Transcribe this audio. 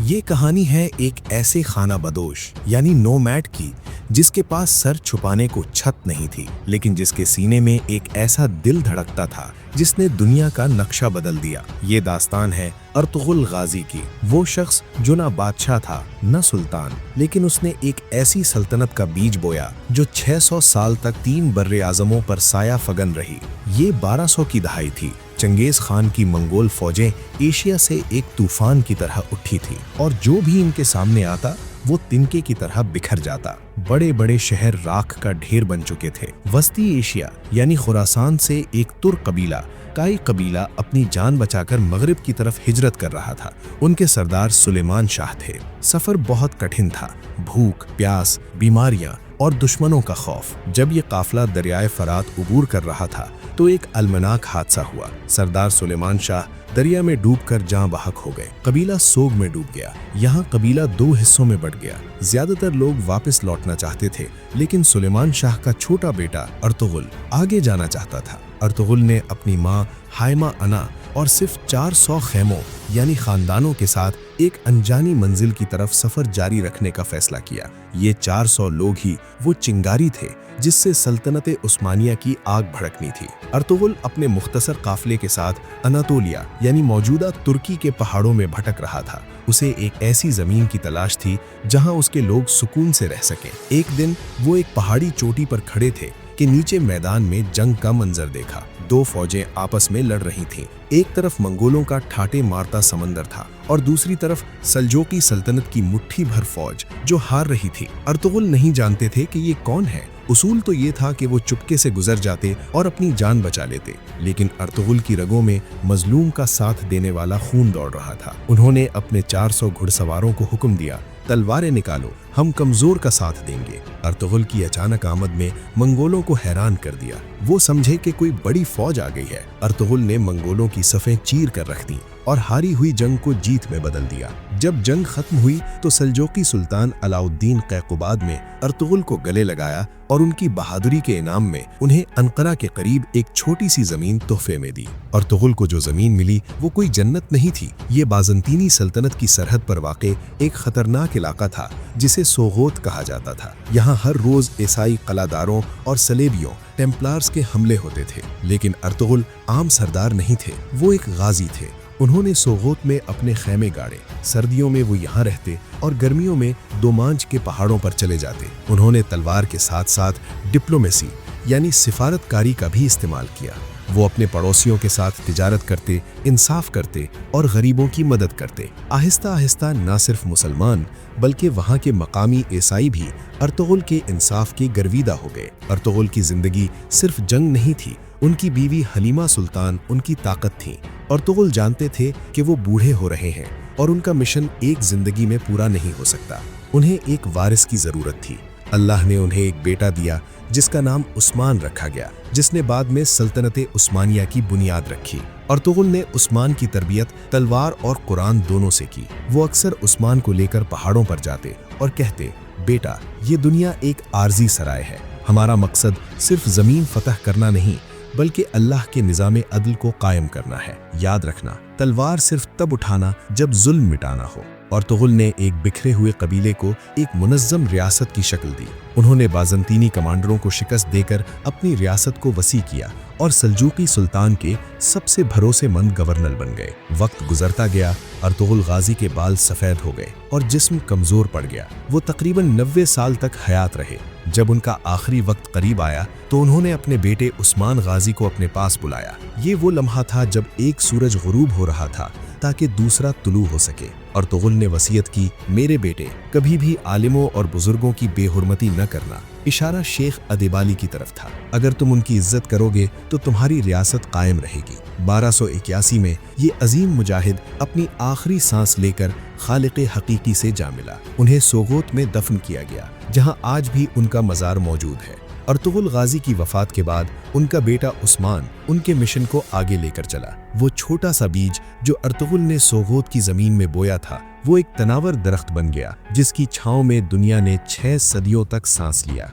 ये कहानी है एक ऐसे खाना बदोश यानी नोमैड की जिसके पास सर छुपाने को छत नहीं थी, लेकिन जिसके सीने में एक ऐसा दिल धड़कता था जिसने दुनिया का नक्शा बदल दिया। ये दास्तान है अर्तुगरुल गाजी की। वो शख्स जो ना बादशाह था न सुल्तान, लेकिन उसने एक ऐसी सल्तनत का बीज बोया जो 600 साल तक 3 बर्रे आज़मों पर साया फगन रही। ये 1200 की दहाई थी। चंगेज खान की मंगोल फौजें एशिया से एक तूफान की तरह उठी थी और जो भी इनके सामने आता वो तिनके की तरह बिखर जाता। बड़े बड़े शहर राख का ढेर बन चुके थे। वस्ती एशिया यानी खुरासान से एक तुर्क कबीला काई कबीला अपनी जान बचाकर मगरिब की तरफ हिजरत कर रहा था। उनके सरदार सुलेमान शाह थे। सफर बहुत कठिन था। भूख, प्यास, बीमारियां और दुश्मनों का खौफ। जब ये काफिला दरियाए फरात उबूर कर रहा था तो एक अलमनाक हादसा हुआ। सरदार सुलेमान शाह दरिया में डूबकर जाँ बहक हो गए। कबीला सोग में डूब गया। यहाँ कबीला 2 हिस्सों में बंट गया। ज्यादातर लोग वापस लौटना चाहते थे, लेकिन सुलेमान शाह का छोटा बेटा अर्तुगरुल आगे जाना चाहता था। अर्तुगरुल ने अपनी माँ हाइमा अना और सिर्फ 400 खेमों यानी खानदानों के साथ एक अनजानी मंजिल की तरफ सफर जारी रखने का फैसला किया। ये 400 लोग ही वो चिंगारी थे जिससे सल्तनत उस्मानिया की आग भड़कनी थी। अर्तुगरुल अपने मुख्तसर काफिले के साथ अनातोलिया यानी मौजूदा तुर्की के पहाड़ों में भटक रहा था। उसे एक ऐसी जमीन की तलाश थी जहां उसके लोग सुकून से रह सकें। एक दिन वो एक पहाड़ी चोटी पर खड़े थे कि नीचे मैदान में जंग का मंजर देखा। 2 फौजें आपस में लड़ रही थीं। एक तरफ मंगोलों का ठाटे मारता समंदर था और दूसरी तरफ सल्जोकी सल्तनत की मुट्ठी भर फौज जो हार रही थी। अर्तुगरुल नहीं जानते थे कि ये कौन है। उसूल तो ये था कि वो चुपके से गुजर जाते और अपनी जान बचा लेते, लेकिन अर्तुगरुल की रगों में मजलूम का साथ देने वाला खून दौड़ रहा था। उन्होंने अपने 400 घुड़सवारों को हुक्म दिया, तलवारें निकालो, हम कमजोर का साथ देंगे। अर्तुगरुल की अचानक आमद में मंगोलों को हैरान कर दिया। वो समझे कि कोई बड़ी फौज आ गई है। अर्तुगरुल ने मंगोलों की सफ़ें चीर कर रख दी और हारी हुई जंग को जीत में बदल दिया। जब जंग खत्म हुई तो सल्जोकी सुल्तान अलाउद्दीन कैकुबाद में अर्तुगरुल को गले लगाया और उनकी बहादुरी के इनाम में उन्हें अनकरा के करीब एक छोटी सी जमीन तोहफे में दी। अर्तुगरुल को जो जमीन मिली वो कोई जन्नत नहीं थी। ये बाज़ंतीनी सल्तनत की सरहद पर वाक़े एक खतरनाक इलाका था जिसे सोगोत कहा जाता था। यहाँ हर रोज ईसाई कलादारों और सलेबियों टेम्पलार्स के हमले होते थे, लेकिन अर्तुगरुल आम सरदार नहीं थे, वो एक गाजी थे। उन्होंने सोगोत में अपने खैमे गाड़े। सर्दियों में वो यहाँ रहते और गर्मियों में दोमांच के पहाड़ों पर चले जाते। उन्होंने तलवार के साथ साथ डिप्लोमेसी यानी सिफारतकारी का भी इस्तेमाल किया। वो अपने पड़ोसियों के साथ तिजारत करते, इंसाफ करते और गरीबों की मदद करते। आहिस्ता आहिस्ता न सिर्फ मुसलमान बल्कि वहाँ के मकामी ईसाई भी अर्तुगरुल के इंसाफ के गर्विदा हो गए। अर्तुगरुल की जिंदगी सिर्फ जंग नहीं थी, उनकी बीवी हलीमा सुल्तान उनकी ताकत थी। अर्तुगरुल जानते थे कि वो बूढ़े हो रहे हैं और उनका मिशन एक जिंदगी में पूरा नहीं हो सकता। उन्हें एक वारिस की जरूरत थी। अल्लाह ने उन्हें एक बेटा दिया जिसका नाम उस्मान रखा गया, जिसने बाद में सल्तनत उस्मानिया की बुनियाद रखी। अर्तुगरुल ने उस्मान की तरबियत तलवार और कुरान दोनों से की। वो अक्सर उस्मान को लेकर पहाड़ों पर जाते और कहते, बेटा ये दुनिया एक आर्जी सराय है। हमारा मकसद सिर्फ जमीन फतह करना नहीं बल्कि अल्लाह के निज़ाम अदल को कायम करना है। याद रखना, तलवार सिर्फ तब उठाना जब जुल्म मिटाना हो। अर्तुगरुल ने एक बिखरे हुए कबीले को एक मुनज़्ज़म रियासत की शक्ल दी। उन्होंने बाज़ंतीनी कमांडरों को शिकस्त देकर अपनी रियासत को वसी किया और सल्जूकी सुल्तान के सबसे भरोसेमंद गवर्नर बन गए। वक्त गुजरता गया, अर्तुगरुल गाजी के बाल सफ़ेद हो गए और जिस्म कमज़ोर पड़ गया। वो तकरीबन 90 साल तक हयात रहे। जब उनका आखिरी वक्त करीब आया तो उन्होंने अपने बेटे उस्मान गाजी को अपने पास बुलाया। ये वो लम्हा था जब एक सूरज गुरूब हो रहा था ताकि दूसरा तुलू हो सके। अर्तुगरुल ने वसीयत की, मेरे बेटे कभी भी आलिमों और बुजुर्गों की बेहुरमती न करना। इशारा शेख अदेबाली की तरफ था। अगर तुम उनकी इज्जत करोगे तो तुम्हारी रियासत कायम रहेगी। 1281 में ये अजीम मुजाहिद अपनी आखिरी सांस लेकर खालिक हकीकी से जा मिला। उन्हें सोगोत में दफन किया गया, जहां आज भी उनका मज़ार मौजूद है। अर्तुगरुल गाजी की वफात के बाद उनका बेटा उस्मान उनके मिशन को आगे लेकर चला। वो छोटा सा बीज जो अर्तुगरुल ने सोगोत की जमीन में बोया था, वो एक तनावर दरख्त बन गया जिसकी छांव में दुनिया ने 6 सदियों तक सांस लिया।